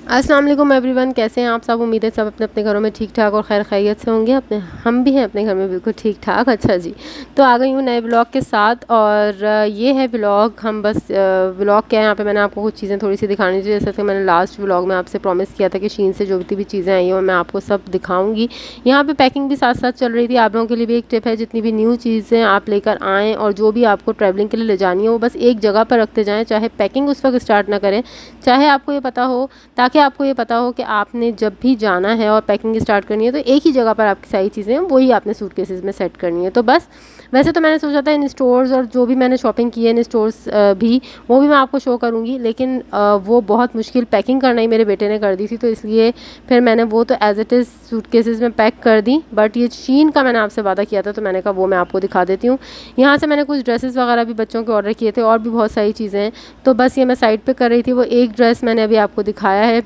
अस्सलाम वालेकुम एवरीवन, कैसे हैं आप सब। उम्मीद है सब अपने अपने घरों में ठीक ठाक और खैर खैरियत से होंगे। हम भी हैं अपने घर में बिल्कुल ठीक ठाक। अच्छा जी, तो आ गई हूँ नए ब्लॉग के साथ। और ये है ब्लॉग। हम बस ब्लॉग क्या है, यहाँ पे मैंने आपको कुछ चीज़ें थोड़ी सी दिखानी थी। जैसे कि मैंने लास्ट ब्लॉग में आपसे प्रॉमिस किया था कि शीन से जो भी चीज़ें आई हैं मैं आपको सब दिखाऊँगी। यहाँ पर पैकिंग भी साथ साथ चल रही थी। आप लोगों के लिए भी एक टिप है, जितनी भी न्यू चीज़ें आप लेकर आएँ और जो भी आपको ट्रैवलिंग के लिए ले जानी है वो बस एक जगह पर रखते जाएँ, चाहे पैकिंग उस वक्त स्टार्ट ना करें, चाहे आपको ये पता हो, ताकि आपको ये पता हो कि आपने जब भी जाना है और पैकिंग स्टार्ट करनी है तो एक ही जगह पर आपकी सारी चीज़ें हैं वही आपने सूटकेसेस में सेट करनी है। तो बस वैसे तो मैंने सोचा था इन स्टोर्स और जो भी मैंने शॉपिंग की है इन स्टोर्स भी, वो भी मैं आपको शो करूँगी, लेकिन वो बहुत मुश्किल पैकिंग करना ही मेरे बेटे ने कर दी थी, तो इसलिए फिर मैंने वो तो एज इट इज़ सूटकेसेस में पैक कर दी। बट ये शीन का मैंने आपसे वादा किया था, तो मैंने कहा वो मैं आपको दिखा देती हूँ। यहाँ से मैंने कुछ ड्रेसेस वगैरह भी बच्चों के ऑर्डर किए थे और भी बहुत सारी चीज़ें हैं। तो बस ये मैं साइड पे कर रही थी। वो एक ड्रेस मैंने अभी आपको दिखाया है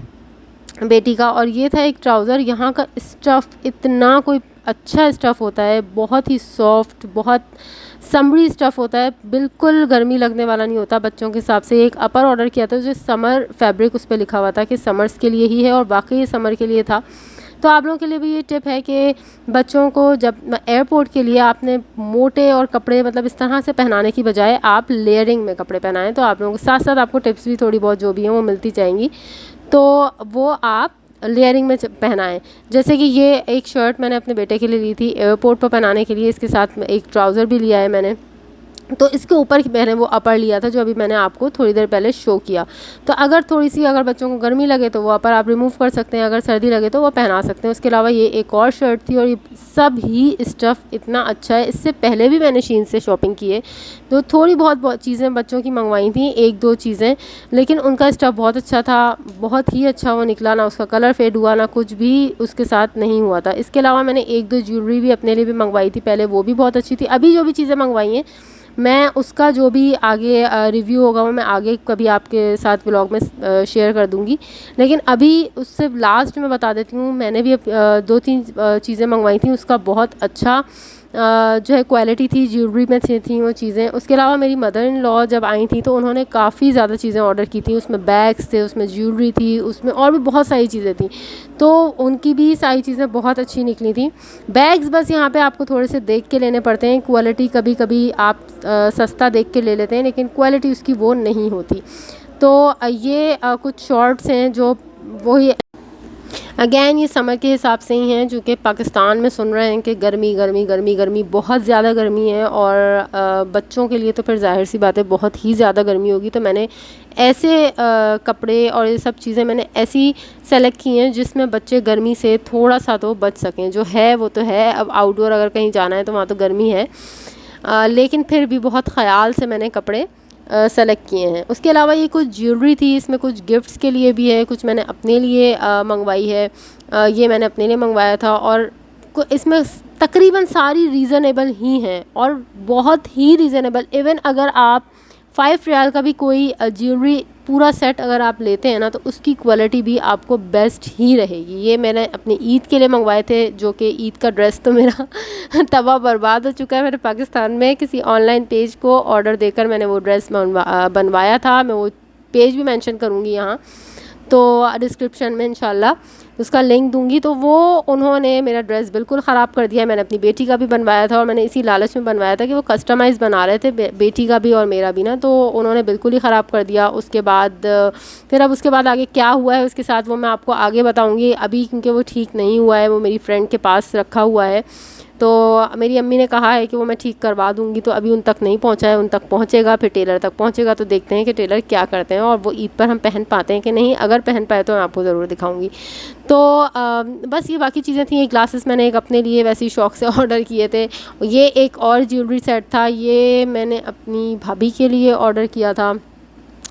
बेटी का, और ये था एक ट्राउज़र। यहाँ का स्टफ़ इतना कोई अच्छा स्टफ़ होता है, बहुत ही सॉफ्ट, बहुत समरी स्टफ़ होता है, बिल्कुल गर्मी लगने वाला नहीं होता बच्चों के हिसाब से। एक अपर ऑर्डर किया था जो समर फैब्रिक उस पे लिखा हुआ था कि समर्स के लिए ही है, और वाकई ये समर के लिए था। तो आप लोगों के लिए भी ये टिप है कि बच्चों को जब एयरपोर्ट के लिए आपने मोटे और कपड़े मतलब इस तरह से पहनाने की बजाय आप लेयरिंग में कपड़े पहनाएं, तो आप लोगों के साथ साथ आपको टिप्स भी थोड़ी बहुत जो भी हैं वो मिलती जाएंगी। तो वो आप लेयरिंग में पहनाएं। जैसे कि ये एक शर्ट मैंने अपने बेटे के लिए ली थी एयरपोर्ट पर पहनाने के लिए, इसके साथ एक ट्राउज़र भी लिया है मैंने। तो इसके ऊपर मैंने वो अपर लिया था जो अभी मैंने आपको थोड़ी देर पहले शो किया। तो अगर थोड़ी सी अगर बच्चों को गर्मी लगे तो वो अपर आप रिमूव कर सकते हैं, अगर सर्दी लगे तो वो पहना सकते हैं। उसके अलावा ये एक और शर्ट थी, और ये सब ही स्टफ़ इतना अच्छा है। इससे पहले भी मैंने शीन से शॉपिंग की है, तो थोड़ी बहुत चीज़ें बच्चों की मंगवाई थी, एक दो चीज़ें, लेकिन उनका स्टफ़ बहुत अच्छा था, बहुत ही अच्छा वो निकला। ना उसका कलर फेड हुआ, ना कुछ भी उसके साथ नहीं हुआ था। इसके अलावा मैंने एक दो ज्वेलरी भी अपने लिए भी मंगवाई थी पहले, वो भी बहुत अच्छी थी। अभी जो भी चीज़ें मंगवाई हैं मैं उसका जो भी आगे रिव्यू होगा वो मैं आगे कभी आपके साथ व्लॉग में शेयर कर दूंगी। लेकिन अभी उससे लास्ट में बता देती हूँ, मैंने भी दो तीन चीज़ें मंगवाई थी, उसका बहुत अच्छा जो है क्वालिटी थी, ज्वेलरी में थी वो चीज़ें। उसके अलावा मेरी मदर इन लॉ जब आई थी तो उन्होंने काफ़ी ज़्यादा चीज़ें ऑर्डर की थी, उसमें बैग्स थे, उसमें ज्वेलरी थी, उसमें और भी बहुत सारी चीज़ें थी, तो उनकी भी सारी चीज़ें बहुत अच्छी निकली थी। बैग्स बस यहाँ पे आपको थोड़े से देख के लेने पड़ते हैं, क्वालिटी कभी कभी आप सस्ता देख के ले लेते हैं लेकिन क्वालिटी उसकी वो नहीं होती। तो ये कुछ शॉर्ट्स हैं जो वही अगेन ये समर के हिसाब से ही हैं, जो कि पाकिस्तान में सुन रहे हैं कि गर्मी गर्मी गर्मी गर्मी बहुत ज़्यादा गर्मी है, और बच्चों के लिए तो फिर जाहिर सी बात है बहुत ही ज़्यादा गर्मी होगी। तो मैंने ऐसे कपड़े और ये सब चीज़ें मैंने ऐसी सेलेक्ट की हैं जिसमें बच्चे गर्मी से थोड़ा सा तो बच सकें। जो है वो तो है, अब आउटडोर अगर कहीं जाना है तो वहाँ तो गर्मी है, लेकिन फिर भी बहुत ख़याल से मैंने कपड़े सेलेक्ट किए हैं। उसके अलावा ये कुछ ज्वेलरी थी, इसमें कुछ गिफ्ट्स के लिए भी है, कुछ मैंने अपने लिए मंगवाई है। ये मैंने अपने लिए मंगवाया था, और इसमें तकरीबन सारी रीज़नेबल ही हैं, और बहुत ही रीज़नेबल। इवन अगर आप 5 रियाल का भी कोई ज्वेलरी पूरा सेट अगर आप लेते हैं ना, तो उसकी क्वालिटी भी आपको बेस्ट ही रहेगी। ये मैंने अपनी ईद के लिए मंगवाए थे, जो कि ईद का ड्रेस तो मेरा तबाह बर्बाद हो चुका है। मैंने पाकिस्तान में किसी ऑनलाइन पेज को ऑर्डर देकर मैंने वो ड्रेस बनवाया था। मैं वो पेज भी मेंशन करूँगी यहाँ, तो डिस्क्रिप्शन में इंशाल्लाह उसका लिंक दूंगी। तो वो उन्होंने मेरा ड्रेस बिल्कुल ख़राब कर दिया है। मैंने अपनी बेटी का भी बनवाया था, और मैंने इसी लालच में बनवाया था कि वो कस्टमाइज़ बना रहे थे बेटी का भी और मेरा भी ना, तो उन्होंने बिल्कुल ही ख़राब कर दिया। उसके बाद फिर अब उसके बाद आगे क्या हुआ है उसके साथ वो मैं आपको आगे बताऊँगी। अभी क्योंकि वो ठीक नहीं हुआ है, वो मेरी फ्रेंड के पास रखा हुआ है, तो मेरी अम्मी ने कहा है कि वो मैं ठीक करवा दूंगी, तो अभी उन तक नहीं पहुंचा है, उन तक पहुंचेगा, फिर टेलर तक पहुंचेगा, तो देखते हैं कि टेलर क्या करते हैं और वो ईद पर हम पहन पाते हैं कि नहीं। अगर पहन पाए तो मैं आपको ज़रूर दिखाऊंगी। तो बस ये बाकी चीज़ें थी। ये ग्लासेस मैंने एक अपने लिए वैसे ही शौक़ से ऑर्डर किए थे। ये एक और ज्वेलरी सेट था, ये मैंने अपनी भाभी के लिए ऑर्डर किया था।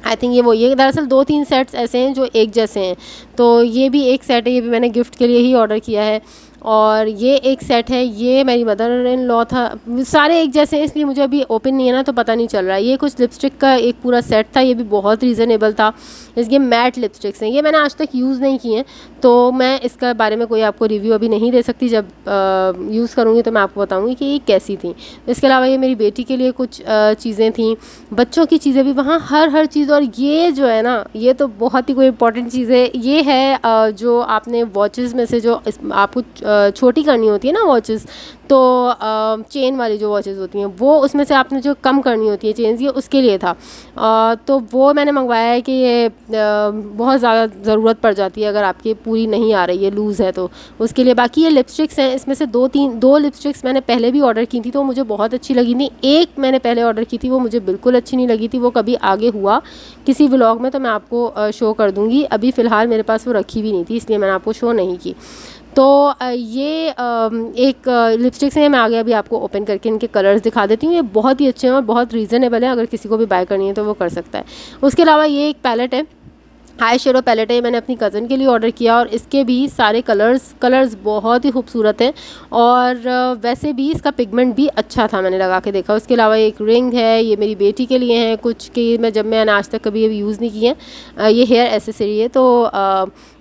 आई थिंक ये दरअसल 2-3 सेट्स ऐसे हैं जो एक जैसे हैं, तो ये भी एक सेट है, ये भी मैंने गिफ्ट के लिए ही ऑर्डर किया है। और ये एक सेट है, ये मेरी मदर इन लॉ था। सारे एक जैसे हैं इसलिए मुझे अभी ओपन नहीं है ना, तो पता नहीं चल रहा है। ये कुछ लिपस्टिक का एक पूरा सेट था, ये भी बहुत रीज़नेबल था। इसके मैट लिपस्टिक्स हैं, ये मैंने आज तक यूज़ नहीं किए हैं, तो मैं इसका बारे में कोई आपको रिव्यू अभी नहीं दे सकती। जब यूज़ करूँगी तो मैं आपको बताऊँगी कि ये कैसी थी। इसके अलावा ये मेरी बेटी के लिए कुछ चीज़ें थी, बच्चों की चीज़ें भी वहाँ हर चीज़। और ये जो है ना, ये तो बहुत ही कोई इंपॉर्टेंट चीज़ है। ये है जो आपने वॉचेस में से जो आपको छोटी करनी होती है ना वॉचेस, तो चेन वाली जो वॉचेस होती हैं वो, उसमें से आपने जो कम करनी होती है चेन्स, ये उसके लिए था। तो वो मैंने मंगवाया है कि ये बहुत ज़्यादा ज़रूरत पड़ जाती है अगर आपकी पूरी नहीं आ रही है, लूज़ है, तो उसके लिए। बाकी ये लिपस्टिक्स हैं, इसमें से दो लिपस्टिक्स मैंने पहले भी ऑर्डर की थी तो मुझे बहुत अच्छी लगी थी। एक मैंने पहले ऑर्डर की थी, वो मुझे बिल्कुल अच्छी नहीं लगी थी। वो कभी आगे हुआ किसी व्लॉग में तो मैं आपको शो कर दूँगी। अभी फ़िलहाल मेरे पास वो रखी भी नहीं थी, इसलिए मैंने आपको शो नहीं की। तो ये एक लिपस्टिक्स हैं, मैं आगे अभी आपको ओपन करके इनके कलर्स दिखा देती हूँ। ये बहुत ही अच्छे हैं और बहुत रीज़नेबल है, अगर किसी को भी बाय करनी है तो वो कर सकता है। उसके अलावा ये एक पैलेट है, आई शेडो पैलेट है, मैंने अपनी कज़न के लिए ऑर्डर किया और इसके भी सारे कलर्स बहुत ही खूबसूरत हैं और वैसे भी इसका पिगमेंट भी अच्छा था, मैंने लगा के देखा। उसके अलावा एक रिंग है, ये मेरी बेटी के लिए हैं कुछ, कि मैंने आज तक कभी यूज़ नहीं की है। ये हेयर एसेसरी है, तो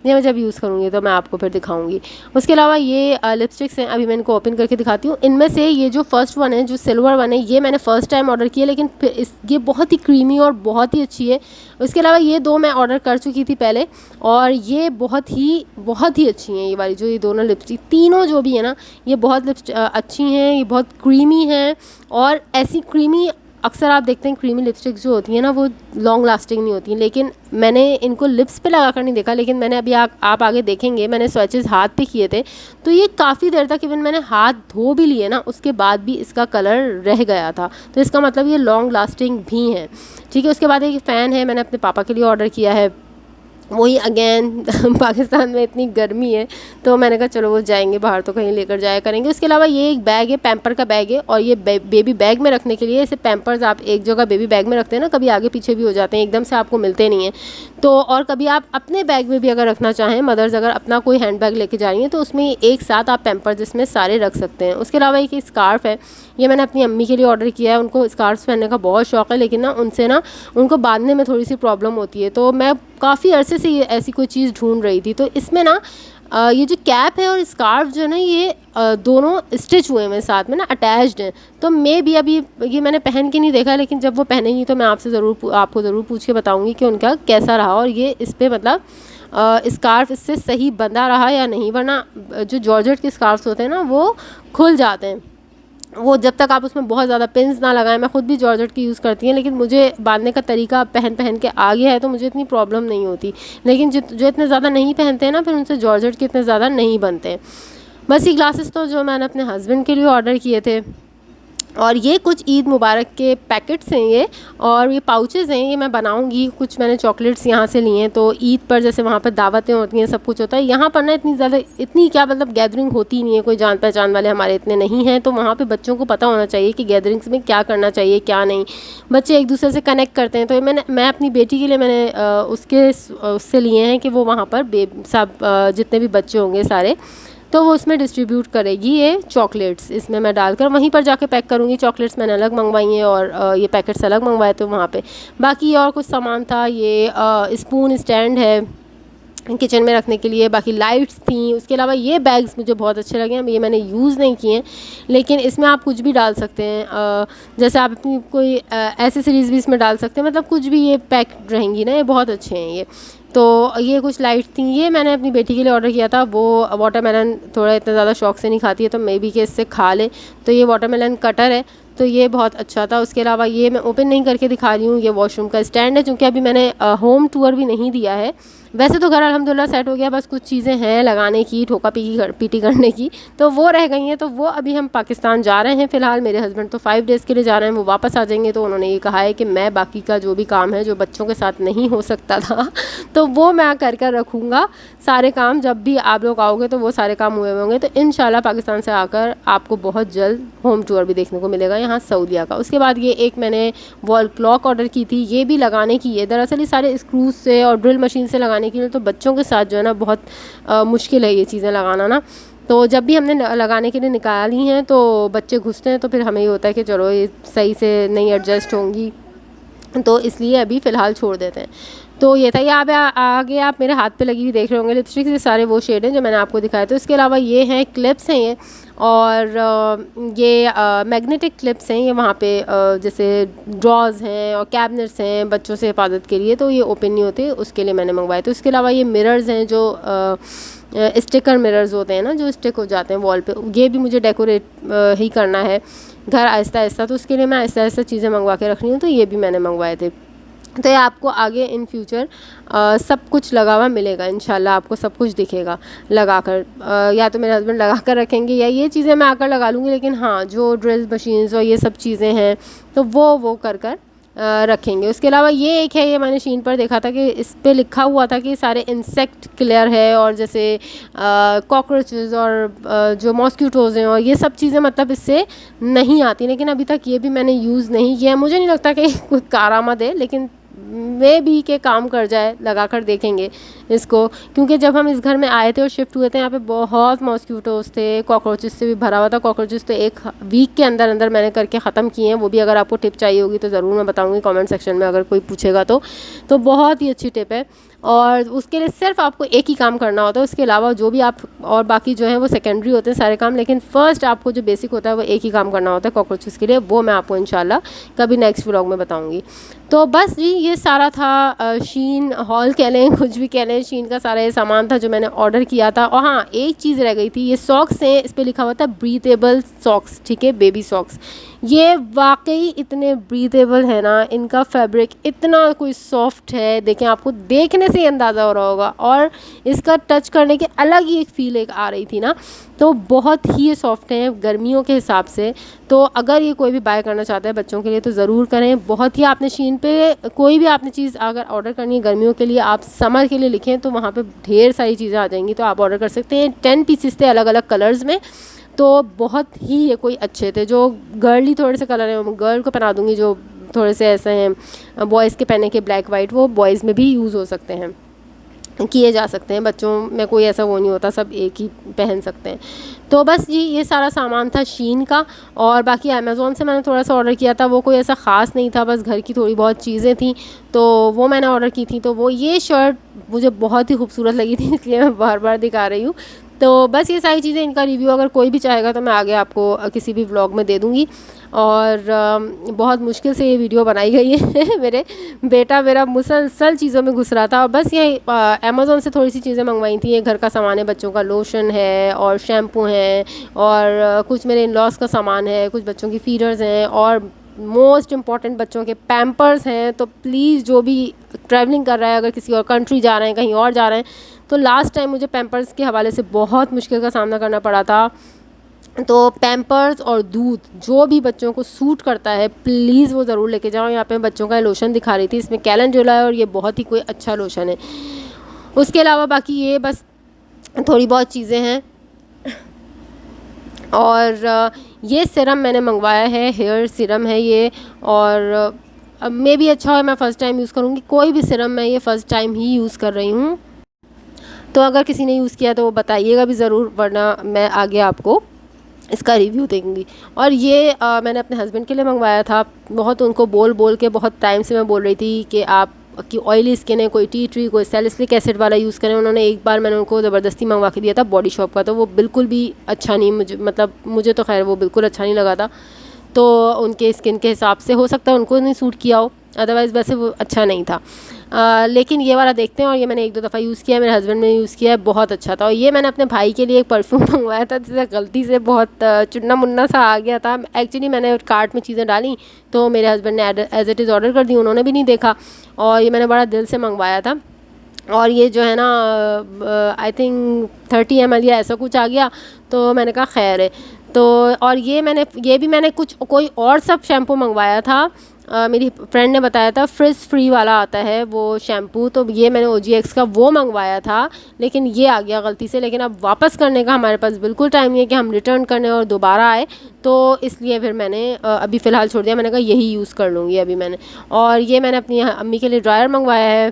ये मैं जब यूज़ करूँगी तो मैं आपको फिर दिखाऊंगी। उसके अलावा ये लिपस्टिक्स हैं, अभी मैं इनको ओपन करके दिखाती हूँ। इनमें से ये जो फर्स्ट वन है, जो सिल्वर वन है, ये मैंने फ़र्स्ट टाइम ऑर्डर किया, लेकिन फिर ये बहुत ही क्रीमी और बहुत ही अच्छी है। उसके अलावा ये दो मैं ऑर्डर कर चुकी थी पहले, और ये बहुत ही अच्छी हैं। ये वाली जो ये दोनों लिपस्टिक, तीनों जो भी है ना, ये बहुत अच्छी हैं, ये बहुत क्रीमी हैं। और ऐसी क्रीमी, अक्सर आप देखते हैं क्रीमी लिपस्टिक्स जो होती हैं ना, वो लॉन्ग लास्टिंग नहीं होती हैं, लेकिन मैंने इनको लिप्स पे लगा कर नहीं देखा, लेकिन मैंने अभी आप आगे देखेंगे, मैंने स्वैचेस हाथ पे किए थे, तो ये काफ़ी देर तक, इवन मैंने हाथ धो भी लिए ना, उसके बाद भी इसका कलर रह गया था, तो इसका मतलब ये लॉन्ग लास्टिंग भी है। ठीक है। उसके बाद एक फ़ैन है, मैंने अपने पापा के लिए ऑर्डर किया है। वही अगेन पाकिस्तान में इतनी गर्मी है, तो मैंने कहा चलो वो जाएंगे बाहर तो कहीं लेकर जाया करेंगे। उसके अलावा ये एक बैग है, पैम्पर का बैग है, और ये बेबी बैग में रखने के लिए। इसे पैम्पर्स आप एक जगह बेबी बैग में रखते हैं ना, कभी आगे पीछे भी हो जाते हैं, एकदम से आपको मिलते नहीं हैं, तो और कभी आप अपने बैग में भी अगर रखना चाहें, मदर्स अगर अपना कोई हैंड बैग लेके जा रही हैं, तो उसमें एक साथ आप पैम्पर्स इसमें सारे रख सकते हैं। उसके अलावा एक स्कार्फ़ है, ये मैंने अपनी अम्मी के लिए ऑर्डर किया है। उनको स्कार्फ पहनने का बहुत शौक़ है, लेकिन ना उनको बांधने में थोड़ी सी प्रॉब्लम होती है, तो मैं काफ़ी अरसे से ऐसी कोई चीज़ ढूंढ रही थी। तो इसमें ना ये जो कैप है और स्कार्फ जो है ना, ये दोनों स्टिच हुए हैं साथ में ना, अटैच्ड हैं। तो मैं भी अभी ये मैंने पहन के नहीं देखा, लेकिन जब वो पहनेंगी तो मैं आपको ज़रूर पूछ के बताऊंगी कि उनका कैसा रहा, और ये इस पर मतलब स्कार्फ इससे सही बंधा रहा या नहीं, वरना जो जॉर्जेट के स्कार्फ्स होते हैं ना, वो खुल जाते हैं। वो जब तक आप उसमें बहुत ज़्यादा पिन्स ना लगाएं, मैं ख़ुद भी जॉर्जेट की यूज़ करती हैं, लेकिन मुझे बांधने का तरीका पहन के आ गया है, तो मुझे इतनी प्रॉब्लम नहीं होती। लेकिन जो इतने ज़्यादा नहीं पहनते हैं ना, फिर उनसे जॉर्जेट के इतने ज़्यादा नहीं बनते हैं। बस ये ग्लासेस तो जो मैंने अपने हस्बैंड के लिए ऑर्डर किए थे, और ये कुछ ईद मुबारक के पैकेट्स हैं ये, और ये पाउचेज़ हैं, ये मैं बनाऊंगी। कुछ मैंने चॉकलेट्स यहाँ से लिए हैं, तो ईद पर जैसे वहाँ पर दावतें होती हैं, सब कुछ होता है, यहाँ पर ना इतनी क्या मतलब गैदरिंग होती नहीं है, कोई जान पहचान वाले हमारे इतने नहीं हैं, तो वहाँ पे बच्चों को पता होना चाहिए कि गैदरिंग्स में क्या करना चाहिए क्या नहीं। बच्चे एक दूसरे से कनेक्ट करते हैं, तो मैं अपनी बेटी के लिए मैंने उससे लिए हैं कि वो वहाँ पर सब जितने भी बच्चे होंगे सारे, तो वो उसमें डिस्ट्रीब्यूट करेगी ये चॉकलेट्स, इसमें मैं डालकर वहीं पर जाके पैक करूँगी। चॉकलेट्स मैंने अलग मंगवाई हैं और ये पैकेट्स अलग मंगवाए थे वहाँ पे। बाकी और कुछ सामान था, ये स्पून स्टैंड है किचन में रखने के लिए, बाकी लाइट्स थी। उसके अलावा ये बैग्स मुझे बहुत अच्छे लगे हैं, ये मैंने यूज़ नहीं किए हैं, लेकिन इसमें आप कुछ भी डाल सकते हैं, जैसे आप अपनी कोई एसेसरीज़ भी इसमें डाल सकते हैं, मतलब कुछ भी ये पैक रहेंगी ना, ये बहुत अच्छे हैं ये। तो ये कुछ लाइट थी, ये मैंने अपनी बेटी के लिए ऑर्डर किया था। वो वाटरमेलन थोड़ा इतना ज़्यादा शौक से नहीं खाती है, तो मे बी कि इससे खा ले, तो ये वाटरमेलन कटर है, तो ये बहुत अच्छा था। उसके अलावा ये मैं ओपन नहीं करके दिखा रही हूँ, ये वॉशरूम का स्टैंड है, क्योंकि अभी मैंने होम टूर भी नहीं दिया है। वैसे तो घर अल्हम्दुलिल्लाह सेट हो गया, बस कुछ चीज़ें हैं लगाने की, ठोका पीटी करने की, तो वो रह गई हैं। तो वो अभी हम पाकिस्तान जा रहे हैं फ़िलहाल, मेरे हस्बैंड तो 5 डेज़ के लिए जा रहे हैं, वो वापस आ जाएंगे, तो उन्होंने ये कहा है कि मैं बाकी का जो भी काम है जो बच्चों के साथ नहीं हो सकता था तो वो मैं कर रखूँगा सारे काम। जब भी आप लोग आओगे तो वो सारे काम हुए होंगे, तो इंशाल्लाह पाकिस्तान से आकर आपको बहुत जल्द होम टूर भी देखने को मिलेगा यहाँ सऊदीया का। उसके बाद ये एक मैंने वॉल क्लॉक ऑर्डर की थी, ये भी लगाने की है। दरअसल ये सारे स्क्रूज से और ड्रिल मशीन से लगाने के लिए, तो बच्चों के साथ जो है ना बहुत मुश्किल है ये चीज़ें लगाना ना, तो जब भी हमने लगाने के लिए निकाली हैं तो बच्चे घुसते हैं, तो फिर हमें ये होता है कि चलो ये सही से नहीं एडजस्ट होंगी, तो इसलिए अभी फ़िलहाल छोड़ देते हैं। तो ये था, ये आप आगे आप मेरे हाथ पे लगी हुई देख रहे होंगे लिपस्टिक, ये सारे वो शेड हैं जो मैंने आपको दिखाए। तो इसके अलावा ये हैं क्लिप्स हैं ये, और ये मैग्नेटिक क्लिप्स हैं ये, वहाँ पे जैसे ड्रॉज हैं और कैबिनेट्स हैं बच्चों से हिफाजत के लिए, तो ये ओपन नहीं होते, उसके लिए मैंने मंगवाए। तो इसके अलावा ये मिरर्स हैं जो स्टिकर मिरर्स होते हैं ना, जो स्टिक हो जाते हैं वॉल पे, ये भी मुझे डेकोरेट ही करना है घर आहिस्ता आहिस्ता, तो उसके लिए मैं आहिस्ता आहिस्ता चीज़ें मंगवा के रख रही हूँ। तो ये भी मैंने मंगवाए थे। तो ये आपको आगे इन फ्यूचर सब कुछ लगा हुआ मिलेगा इंशाल्लाह, आपको सब कुछ दिखेगा लगा कर। या तो मेरे हस्बैंड लगा कर रखेंगे या ये चीज़ें मैं आकर लगा लूँगी, लेकिन हाँ जो ड्रिल मशीन्स और ये सब चीज़ें हैं तो वो कर कर रखेंगे। उसके अलावा ये एक है, ये मैंने शीन पर देखा था कि इस पे लिखा हुआ था कि सारे इंसेक्ट क्लियर है, और जैसे कॉकरोचेस और जो मॉस्किटोज़ हैं और ये सब चीज़ें मतलब इससे नहीं आती, लेकिन अभी तक ये भी मैंने यूज़ नहीं किया। मुझे नहीं लगता कि कोई कारआमद है, लेकिन वे भी के काम कर जाए, लगा कर देखेंगे इसको, क्योंकि जब हम इस घर में आए थे और शिफ्ट हुए थे यहाँ पे बहुत मॉस्किटोज़ थे, कॉकरोचेस से भी भरा हुआ था। कॉकरोचेस तो एक वीक के अंदर अंदर मैंने करके ख़त्म किए हैं, वो भी अगर आपको टिप चाहिए होगी तो ज़रूर मैं बताऊँगी कमेंट सेक्शन में, अगर कोई पूछेगा तो बहुत ही अच्छी टिप है। और उसके लिए सिर्फ आपको एक ही काम करना होता है, उसके अलावा जो भी आप और बाकी जो है वो सेकेंडरी होते हैं सारे काम, लेकिन फ़र्स्ट आपको जो बेसिक होता है वो एक ही काम करना होता है कॉकरोचेस के लिए। वो मैं आपको इंशाल्लाह कभी नेक्स्ट व्लॉग में बताऊंगी। तो बस जी ये सारा था शीन हॉल कह लें, कुछ भी कह लें, शीन का सारा ये सामान था जो मैंने ऑर्डर किया था। और हाँ एक चीज़ रह गई थी, ये सॉक्स हैं, इस पर लिखा हुआ था ब्रीथेबल सॉक्स, ठीक है, बेबी सॉक्स। ये वाकई इतने ब्रीथेबल है ना, इनका फैब्रिक इतना कोई सॉफ्ट है, देखें आपको देखने से ही अंदाज़ा हो रहा होगा, और इसका टच करने के अलग ही एक फील एक आ रही थी ना, तो बहुत ही ये सॉफ्ट है गर्मियों के हिसाब से। तो अगर ये कोई भी बाय करना चाहता है बच्चों के लिए तो ज़रूर करें। बहुत ही आपने शीन पे कोई भी आपने चीज़ अगर ऑर्डर करनी है गर्मियों के लिए, आप समर के लिए लिखें तो वहाँ पे ढेर सारी चीज़ें आ जाएंगी, तो आप ऑर्डर कर सकते हैं। 10 पीसेस थे अलग अलग कलर्स में, तो बहुत ही ये कोई अच्छे थे। जो गर्ली थोड़े से कलर हैं गर्ल को पहना दूँगी, जो थोड़े से ऐसे हैं बॉयज़ के पहने के ब्लैक वाइट, वो बॉयज़ में भी यूज़ हो सकते हैं, किए जा सकते हैं। बच्चों में कोई ऐसा वो नहीं होता, सब एक ही पहन सकते हैं। तो बस जी ये सारा सामान था शीन का। और बाकी अमेज़ोन से मैंने थोड़ा सा ऑर्डर किया था, वो कोई ऐसा ख़ास नहीं था, बस घर की थोड़ी बहुत चीज़ें थी तो वो मैंने ऑर्डर की थी। तो वो ये शर्ट मुझे बहुत ही खूबसूरत लगी थी, इसलिए मैं बार बार दिखा रही हूँ। तो बस ये सारी चीज़ें, इनका रिव्यू अगर कोई भी चाहेगा तो मैं आगे आपको किसी भी व्लॉग में दे दूँगी। और बहुत मुश्किल से ये वीडियो बनाई गई है मेरे बेटा मेरा मुसलसल चीज़ों में घुस रहा था, और बस ये अमेज़ोन से थोड़ी सी चीज़ें मंगवाई थी। ये घर का सामान है, बच्चों का लोशन है और शैम्पू है, और कुछ मेरे इन लॉस का सामान है, कुछ बच्चों की फीडर्स हैं, और मोस्ट इम्पॉर्टेंट बच्चों के पैम्पर्स हैं। तो प्लीज़ जो भी ट्रैवलिंग कर रहा है, अगर किसी और कंट्री जा रहे हैं, कहीं और जा रहे हैं, तो लास्ट टाइम मुझे पैम्पर्स के हवाले से बहुत मुश्किल का सामना करना पड़ा था। तो पैम्पर्स और दूध जो भी बच्चों को सूट करता है प्लीज़ वो ज़रूर लेके जाओ। यहाँ पे बच्चों का लोशन दिखा रही थी, इसमें कैलेंडुला है और ये बहुत ही कोई अच्छा लोशन है। उसके अलावा बाकी ये बस थोड़ी बहुत चीज़ें हैं। और ये सीरम मैंने मंगवाया है, हेयर सीरम है ये, और अब मे भी अच्छा हो, मैं फ़र्स्ट टाइम यूज़ करूँगी। कोई भी सीरम मैं ये फ़र्स्ट टाइम ही यूज़ कर रही हूँ, तो अगर किसी ने यूज़ किया तो वो बताइएगा भी ज़रूर, वरना मैं आगे आपको इसका रिव्यू देंगी। और ये मैंने अपने हस्बैंड के लिए मंगवाया था। बहुत उनको बोल बोल के बहुत टाइम से मैं बोल रही थी कि आप कि ऑयली स्किन है, कोई टी ट्री, कोई सैलिसिलिक एसिड वाला यूज़ करें। उन्होंने एक बार मैंने उनको ज़बरदस्ती मंगवा के दिया था बॉडी शॉप का, तो वो बिल्कुल भी अच्छा नहीं, मुझे तो खैर वो बिल्कुल अच्छा नहीं लगा था। तो उनके स्किन के हिसाब से हो सकता है उनको नहीं सूट किया हो, अदरवाइज़ वैसे वो अच्छा नहीं था। लेकिन ये वाला देखते हैं। और ये मैंने 1-2 दफ़ा यूज़ किया है, मेरे हस्बैंड ने यूज़ किया है, बहुत अच्छा था। और ये मैंने अपने भाई के लिए एक परफ्यूम मंगवाया था, जिसे गलती से बहुत चुन्ना मुन्ना सा आ गया था। एक्चुअली मैंने कार्ट में चीज़ें डाली तो मेरे हस्बैंड ने एज़ इट इज़ ऑर्डर कर दी, उन्होंने भी नहीं देखा, और ये मैंने बड़ा दिल से मंगवाया था। और ये जो है ना आई थिंक 30 ml या ऐसा कुछ आ गया, तो मैंने कहा खैर है। तो और ये भी मैंने कोई और सब शैम्पू मंगवाया था। मेरी फ्रेंड ने बताया था फ्रिज फ्री वाला आता है वो शैम्पू, तो ये मैंने OGX का वो मंगवाया था, लेकिन ये आ गया गलती से। लेकिन अब वापस करने का हमारे पास बिल्कुल टाइम नहीं है कि हम रिटर्न करने और दोबारा आए, तो इसलिए फिर मैंने अभी फ़िलहाल छोड़ दिया। मैंने कहा यही यूज़ कर लूँगी अभी मैंने। और ये मैंने अपनी अम्मी के लिए ड्रायर मंगवाया है,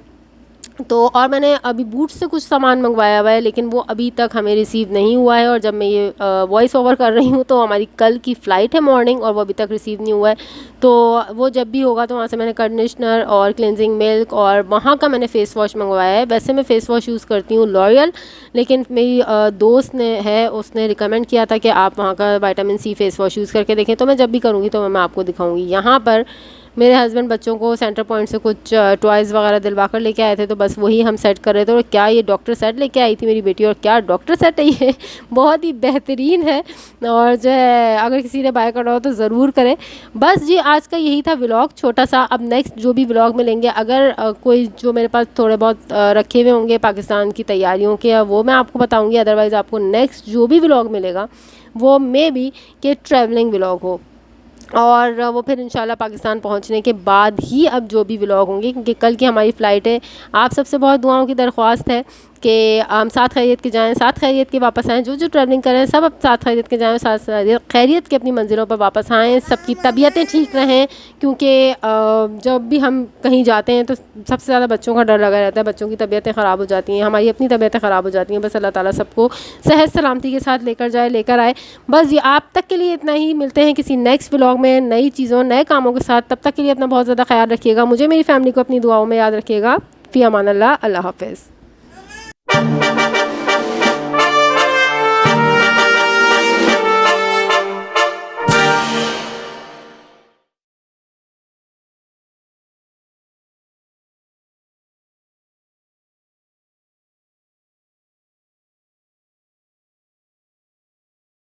तो और मैंने अभी बूट्स से कुछ सामान मंगवाया हुआ है, लेकिन वो अभी तक हमें रिसीव नहीं हुआ है। और जब मैं ये वॉइस ओवर कर रही हूँ तो हमारी कल की फ़्लाइट है मॉर्निंग, और वो अभी तक रिसीव नहीं हुआ है। तो वो जब भी होगा तो वहाँ से मैंने कंडीशनर और क्लेंजिंग मिल्क और वहाँ का मैंने फ़ेस वॉश मंगवाया है। वैसे मैं फ़ेस वॉश यूज़ करती हूँ लॉरियल, लेकिन मेरी दोस्त ने है उसने रिकमेंड किया था कि आप वहाँ का vitamin C face wash use करके देखें। तो मैं जब भी करूँगी तो मैं आपको दिखाऊँगी। यहाँ पर मेरे हस्बैंड बच्चों को सेंटर पॉइंट से कुछ टॉयज़ वगैरह दिलवा कर लेके आए थे, तो बस वही हम सेट कर रहे थे। और क्या ये डॉक्टर सेट लेके आई थी मेरी बेटी, और क्या डॉक्टर सेट है ये बहुत ही बेहतरीन है। और जो है अगर किसी ने बाय करना हो तो ज़रूर करें। बस जी आज का यही था व्लॉग छोटा सा। अब नेक्स्ट जो भी व्लॉग मिलेंगे, अगर कोई जो मेरे पास थोड़े बहुत रखे हुए होंगे पाकिस्तान की तैयारियों के, वो मैं आपको बताऊँगी। अदरवाइज़ आपको नेक्स्ट जो भी व्लॉग मिलेगा वो मे बी कि ट्रैवलिंग व्लॉग हो, और वो फिर इंशाल्लाह पाकिस्तान पहुंचने के बाद ही अब जो भी व्लॉग होंगे, क्योंकि कल की हमारी फ़्लाइट है। आप सबसे बहुत दुआओं की दरख्वास्त है कि हम साथ खैरियत के जाएं, साथ खैरियत के वापस आएँ। जो जो ट्रैवलिंग करें सब अब साथ खैरियत के जाएं, साथ खैरियत के अपनी मंजिलों पर वापस आएँ, सबकी तबीयतें ठीक रहें। क्योंकि जब भी हम कहीं जाते हैं तो सबसे ज़्यादा बच्चों का डर लगा रहता है, बच्चों की तबीयतें ख़राब हो जाती हैं, हमारी अपनी तबीयतें ख़राब हो जाती हैं। बस अल्लाह ताला सबको सेहत सलामती के साथ लेकर जाए, लेकर आए। बस ये आप तक के लिए इतना ही। मिलते हैं किसी नेक्स्ट व्लॉग में नई चीज़ों नए कामों के साथ। तब तक के लिए अपना बहुत ज़्यादा ख्याल रखिएगा, मुझे मेरी फैमिली को अपनी दुआओं में याद रखिएगा। फ़ी अमान अल्लाह, अल्लाह हाफ़िज़।